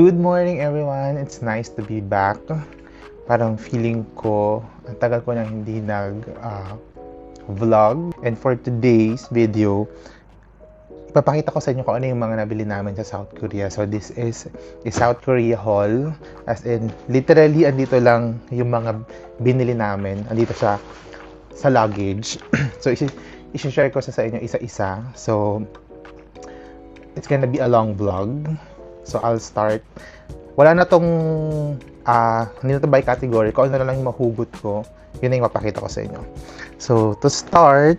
Good morning everyone! It's nice to be back. Parang feeling ko, ang tagal ko nang hindi vlog. And for today's video, ipapakita ko sa inyo kung ano yung mga nabili namin sa South Korea. So this is a South Korea haul. As in, literally, andito lang yung mga binili namin. Andito siya sa luggage. So isi-share ko sa inyo isa-isa. So, it's gonna be a long vlog. So, I'll start. Wala na tong, hindi na to by category. Kung ano na lang yung mahugot ko, yun na yung mapakita ko sa inyo. So, to start,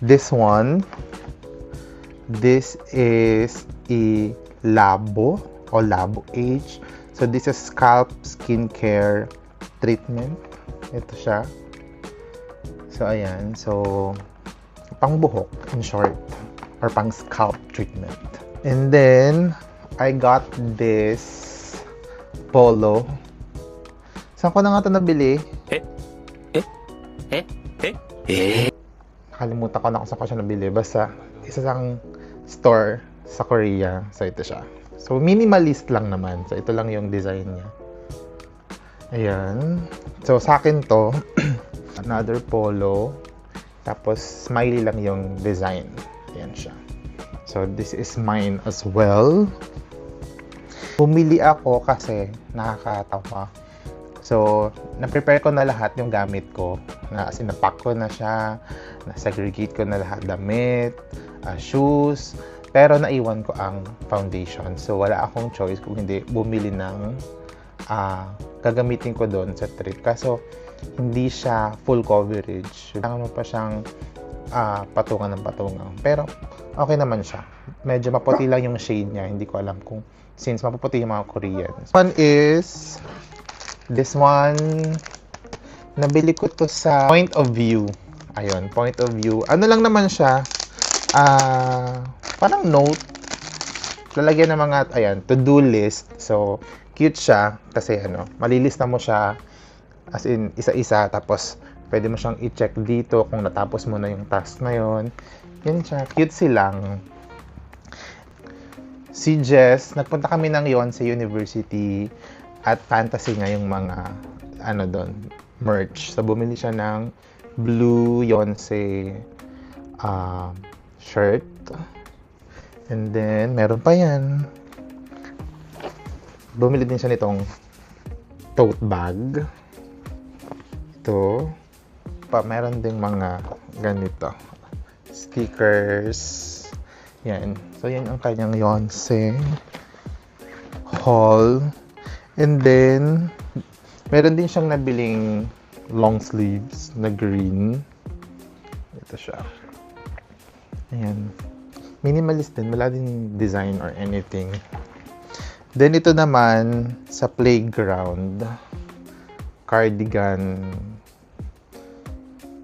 this one, this is a Labo o Labo Age. So, this is scalp skincare treatment. Ito siya. So, ayan. So, pang buhok, in short. Or pang scalp treatment. And then, I got this polo. Saan ko na nga ito nabili? Nakalimutan ko na kung saan ko siya nabili. Basta, isa sang store sa Korea. So, ito siya. So, minimalist lang naman. So, ito lang yung design niya. Ayan. So, sa akin to, another polo. Tapos, smiley lang yung design. Ayan siya. So, this is mine as well. Bumili ako kasi nakakatawa. So, na-prepare ko na lahat yung gamit ko. Sinapack ko na siya. Na-segregate ko na lahat damit, shoes. Pero naiwan ko ang foundation. So, wala akong choice kung hindi bumili ng gagamitin ko doon sa trip. Kaso, hindi siya full coverage. Kailangan mo pa siyang patungan ng patungan. Pero, okay naman siya. Medyo maputi lang yung shade niya. Hindi ko alam kung since mapuputi yung mga Koreans. One is this one. Nabili ko to sa Point of View. Ayun, Point of View. Ano lang naman siya? Parang note. Lalagyan ng mga, ayan, to-do list. So, cute siya. Kasi malilista mo siya as in isa-isa. Tapos, pwede mo siyang i-check dito kung natapos mo na yung task na yun. Yan siya. Cute silang. Si Jess, nagpunta kami ng Yonsei University at fantasy nga yung mga doon, merch. So, bumili siya ng blue Yonsei shirt. And then, meron pa yan. Bumili din siya nitong tote bag. Ito. Meron ding mga ganito. Stickers. Yan. So, yan ang kanyang Yonsei haul. And then, meron din siyang nabiling long sleeves na green. Ito siya. Ayan. Minimalist din. Wala din design or anything. Then, ito naman sa playground. Cardigan.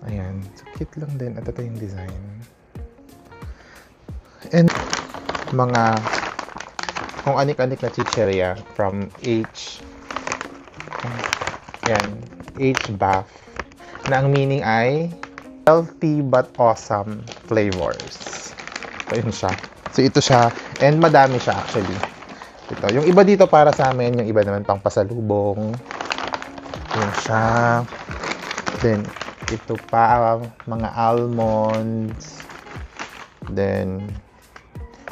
Ayan. So, cute lang din. At ito yung design. And mga kung anik-anik na chicheria from H. Ayan. H Bath. Na ang meaning ay healthy but awesome flavors. So, yun siya. So, ito siya. And madami siya actually. Ito. Yung iba dito para sa amin. Yung iba naman pang pasalubong. Yun siya. Then, ito pa, mga almonds. Then,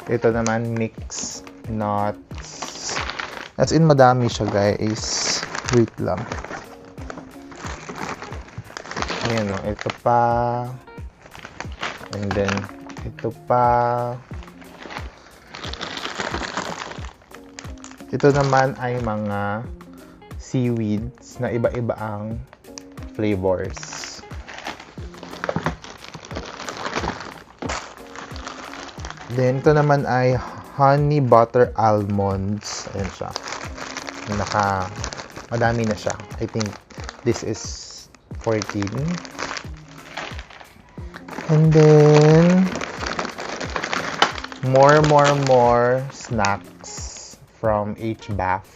ito naman, mix nuts. As in, madami siya, guys. Wait lang. Ayan, ito pa. And then, ito pa. Ito naman ay mga seaweeds na iba-iba ang flavors. Then, ito naman ay honey butter almonds. Ayan siya. Madami na siya. I think this is 14. And then, more snacks from H Bath.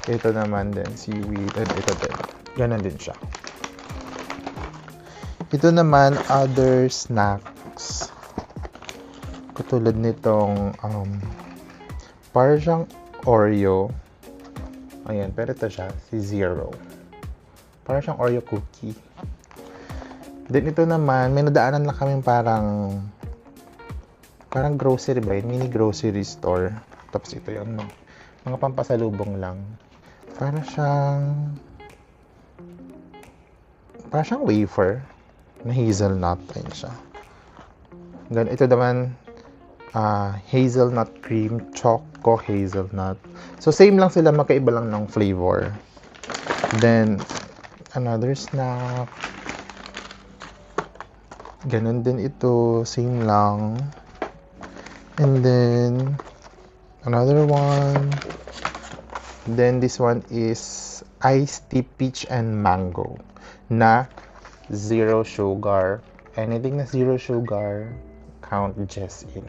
Ito naman din, seaweed. And ito din. Ganon din siya. Ito naman, other snacks. Katulad nitong Para siyang Oreo. Ayan, pero ito siya, si Zero. Para siyang Oreo cookie. Then ito naman, may nadaanan lang kami parang grocery ba yun? Mini grocery store. Tapos ito yung mga pampasalubong lang. Para siyang wafer na hazelnut. Ayun siya. Then ito naman, hazelnut cream, choco hazelnut. So same lang sila, magkaiba lang ng flavor. Then another snack. Ganun din ito, same lang. And then another one. Then this one is iced tea peach and mango na zero sugar. Anything na zero sugar, count just in.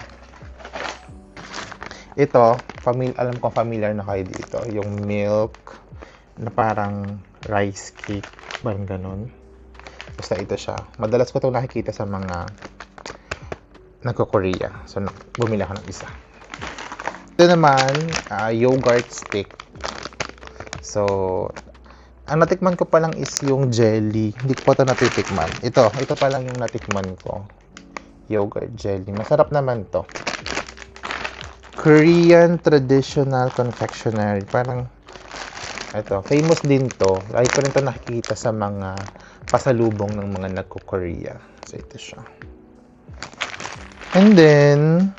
Ito, alam ko familiar na kayo dito. Yung milk na parang rice cake. Parang ganun. Basta ito siya. Madalas ko ito nakikita sa mga nagko-Korea. So, bumili ako ng isa. Ito naman, yogurt stick. So, ang natikman ko pa lang is yung jelly. Hindi ko pa ito natitikman. Ito pa lang yung natikman ko. Yogurt jelly. Masarap naman to. Korean traditional confectionery. Parang, ito, famous din to. Lagi ko rin ito nakikita sa mga pasalubong ng mga nagko-Korea. So, ito siya. And then,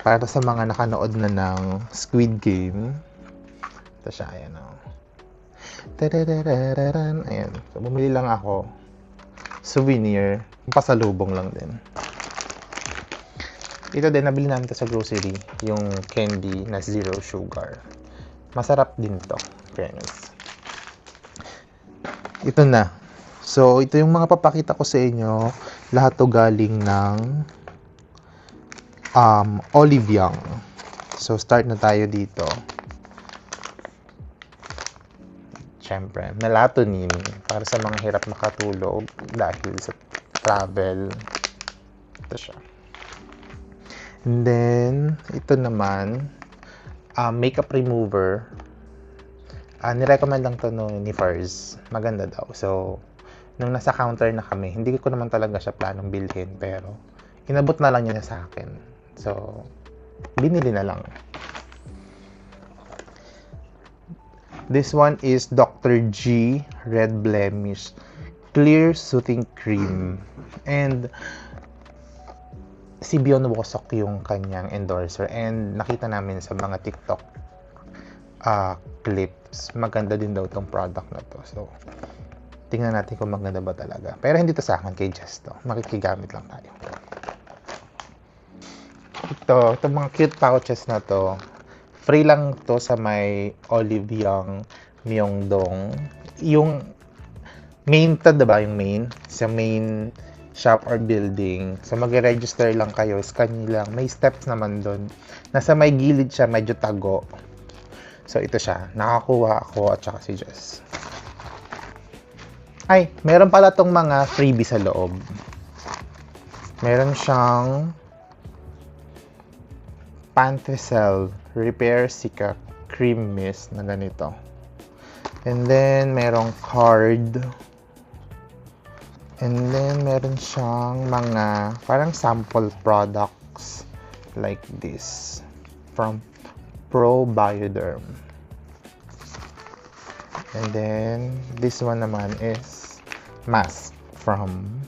para sa mga nakanood na ng Squid Game, ito siya, ayan o. Ayan. So, bumili lang ako. Souvenir. Pasalubong lang din. Ito din, nabili namin ito sa grocery. Yung candy na zero sugar. Masarap din to. Fairness. Ito na. So, ito yung mga papakita ko sa inyo. Lahat to galing ng Olive Young. So, start na tayo dito. Siyempre, melatonin para sa mga hirap makatulog dahil sa travel. Ito siya. And then, ito naman, makeup remover. Nirecommend lang to ni Fars. Maganda daw. So, nung nasa counter na kami, hindi ko naman talaga siya planong bilhin, pero inabot na lang niya sa akin. So, binili na lang. This one is Dr. G Red Blemish Clear Soothing Cream. And si Beyond Wosok yung kanyang endorser. And nakita namin sa mga TikTok clips. Maganda din daw tong product na to. So, tingnan natin kung maganda ba talaga. Pero hindi to sa akin, kay Jess to. Makikigamit lang tayo. Itong mga cute pouches na to, free lang to sa may Olive Young Myeongdong. Yung main to, diba? Yung main. Sa main shop or building. So, mag-register lang kayo. Scan nyo lang. May steps naman doon. Nasa may gilid siya, medyo tago. So, ito siya. Nakakuha ako at saka si Jess. Ay, meron pala tong mga freebie sa loob. Meron siyang Pantecel Repair Cica Cream Mist na ganito. And then, merong card. And then, meron siyang mga parang sample products like this from Pro Bioderm. And then, this one naman is mask from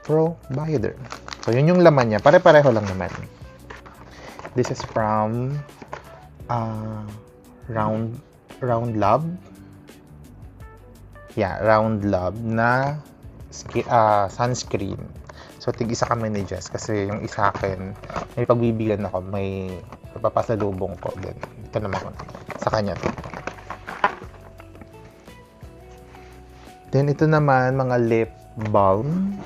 Pro Bioderm. So, yun yung laman niya. Pare-pareho lang naman. This is from Round Lab. Yeah, Round Lab na sunscreen. So, tig-isa kami ni Jess kasi yung isa akin, may pagbibigyan ako, may papasalubong ko. Then, ito naman sa kanya to. Then, ito naman, mga lip balm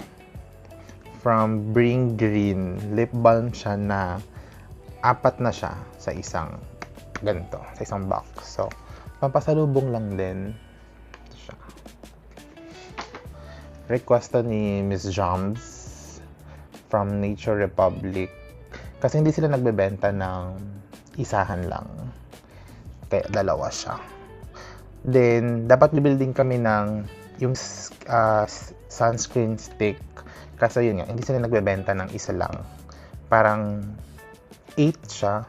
from Bring Green. Lip balm siya na 4 na siya sa isang ganito, sa isang box. So, pampasalubong lang din. Ito siya. Request to ni Miss Joms from Nature Republic. Kasi hindi sila nagbebenta ng isahan lang. Kaya dalawa siya. Then, dapat bibili din kami ng yung sunscreen stick. Kasi yun nga, hindi sila nagbebenta ng isa lang. Parang 8 siya.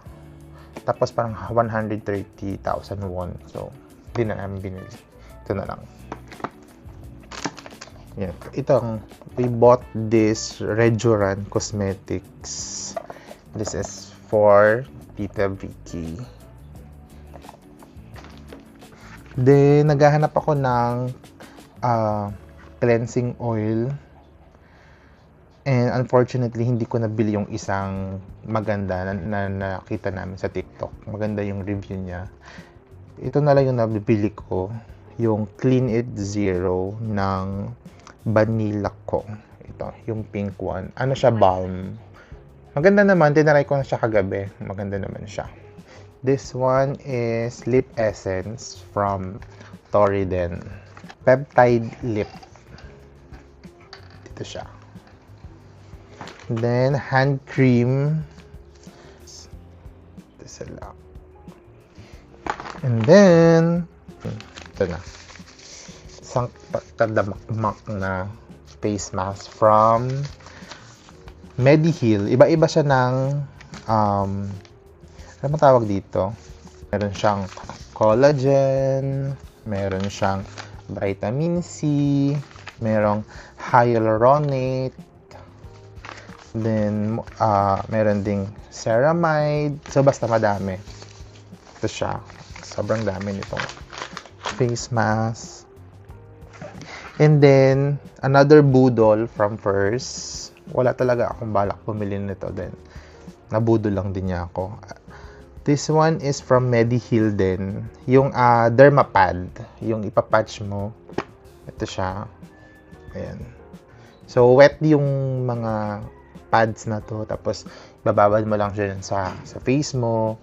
Tapos parang 130,000 won. So, hindi na namin binili. Ito na lang. Yan. We bought this Rejuran Cosmetics. This is for Tita Vicky. Then, naghahanap ako ng cleansing oil. And unfortunately, hindi ko nabili yung isang maganda na nakita namin sa TikTok. Maganda yung review niya. Ito na lang yung nabibili ko. Yung Clean It Zero ng Vanilla Co. Ito, yung pink one. Ano siya, balm. Maganda naman. Tinaray ko na siya kagabi. Maganda naman siya. This one is Lip Essence from Torriden. Peptide Lip. Dito siya. Then, hand cream. Ito sila. And then, ito na. Isang kadamakmak na face mask from Mediheal. Iba-iba siya ng ano tawag dito? Meron siyang collagen, meron siyang vitamin C, merong hyaluronate, then meron ding ceramide. So basta madami. Ito siya. Sobrang dami nitong face mask. And then another budol from First. Wala talaga akong balak bumili nito din. Nabudol lang din niya ako. This one is from Mediheal din. Yung Dermapad. Yung ipapatch mo. Ito siya. Ayan. So, wet yung mga pads na to. Tapos, bababad mo lang siya sa face mo.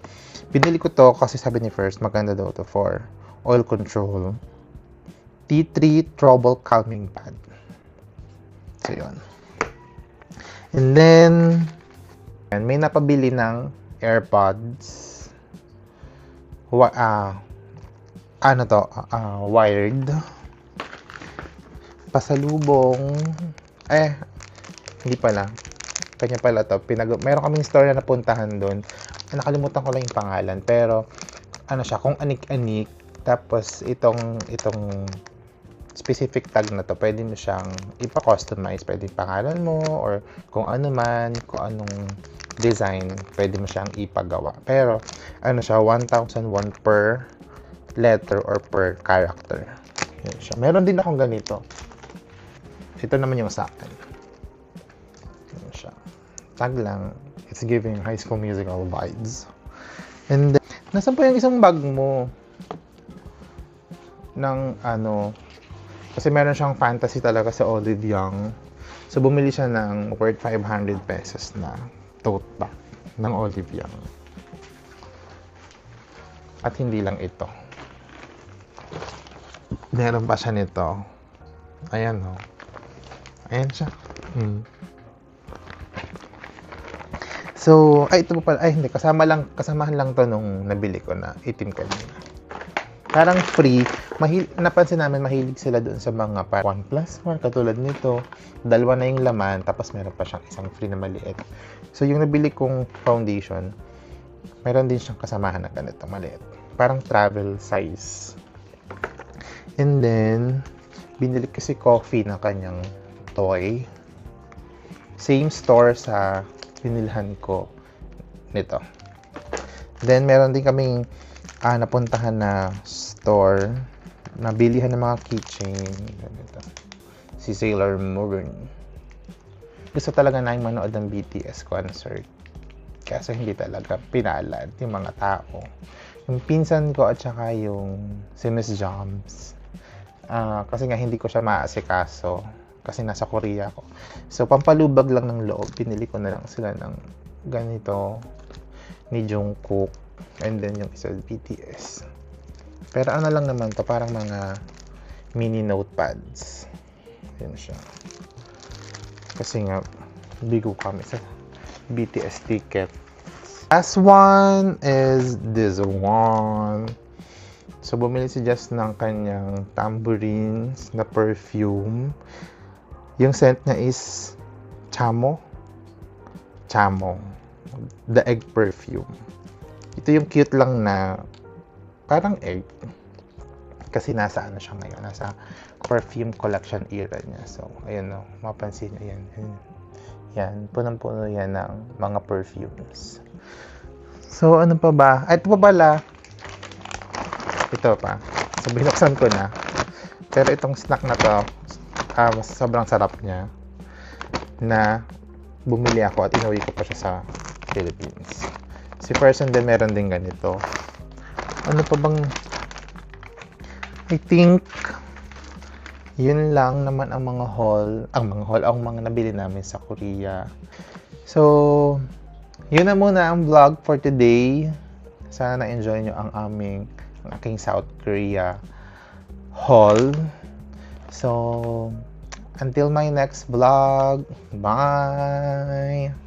Pinili ko to kasi sabi ni First, maganda daw to for oil control. T3 Trouble Calming Pad. So, yun. And then, may napabili ng AirPods. Wired. Pasalubong. Hindi pala. Kanya pala to. Meron kaming store na napuntahan doon. Nakalimutan ko lang yung pangalan. Pero, kung anik-anik. Tapos, itong specific tag na to, pwede mo siyang ipa-customize. Pwede yung pangalan mo, or kung ano man, kung anong design, pwede mo siyang ipagawa. Pero, 1,001 per letter or per character. Yan siya. Meron din akong ganito. Ito naman yung sa akin. Yan siya. Tag lang. It's giving High School Musical vibes. And then, nasan po yung isang bag mo? Kasi meron siyang fantasy talaga sa Olive Young. So, bumili siya ng worth 500 pesos na tote bag ng Olive Young. At hindi lang ito. Meron pa siya nito. Ayan, oh. Ayan siya. So, ito pa pala. Hindi. Kasamahan lang to nung nabili ko na itim kanina. Parang free. Napansin namin, mahilig sila doon sa mga 1+1. Katulad nito. 2 na yung laman. Tapos meron pa siyang isang free na maliit. So, yung nabili kong foundation, meron din siyang kasamahan na ganito maliit. Parang travel size. And then, binili ko si Coffee ng kanyang toy. Same store sa binilhan ko nito. Then, meron din kaming napuntahan na store na bilihan ng mga keychain. Ganito. Si Sailor Moon. Gusto talaga namin manood ng BTS concert. Kasi hindi talaga pinalad yung mga tao. Yung pinsan ko at saka yung si Miss Joms. Kasi nga hindi ko siya maasikaso. Kasi nasa Korea ko. So, pampalubag lang ng loob. Pinili ko na lang sila ng ganito. Ni Jungkook. And then yung isa BTS. Pero ano lang naman to, parang mga mini notepads. Yan siya. Kasi nga, bigo kami sa BTS ticket. Last one is this one. So, bumili si Jess ng kanyang tambourines na perfume. Yung scent niya is Chamo. The egg perfume. Ito yung cute lang na parang egg. Kasi nasa ano siya ngayon. Nasa perfume collection era niya. So, ayun o. Mapansin niyo yan. Yan. Punong-puno yan ng mga perfumes. So, ano pa ba? Ito pa pala. Ito pa. So, binuksan ko na. Pero itong snack na to, sobrang sarap niya. Na bumili ako at inuwi ko pa siya sa Philippines. Si person din meron din ganito. Ano pa bang... I think yun lang naman ang mga nabili namin sa Korea. So, yun na muna ang vlog for today. Sana na-enjoy nyo ang aking South Korea haul. So, until my next vlog, bye!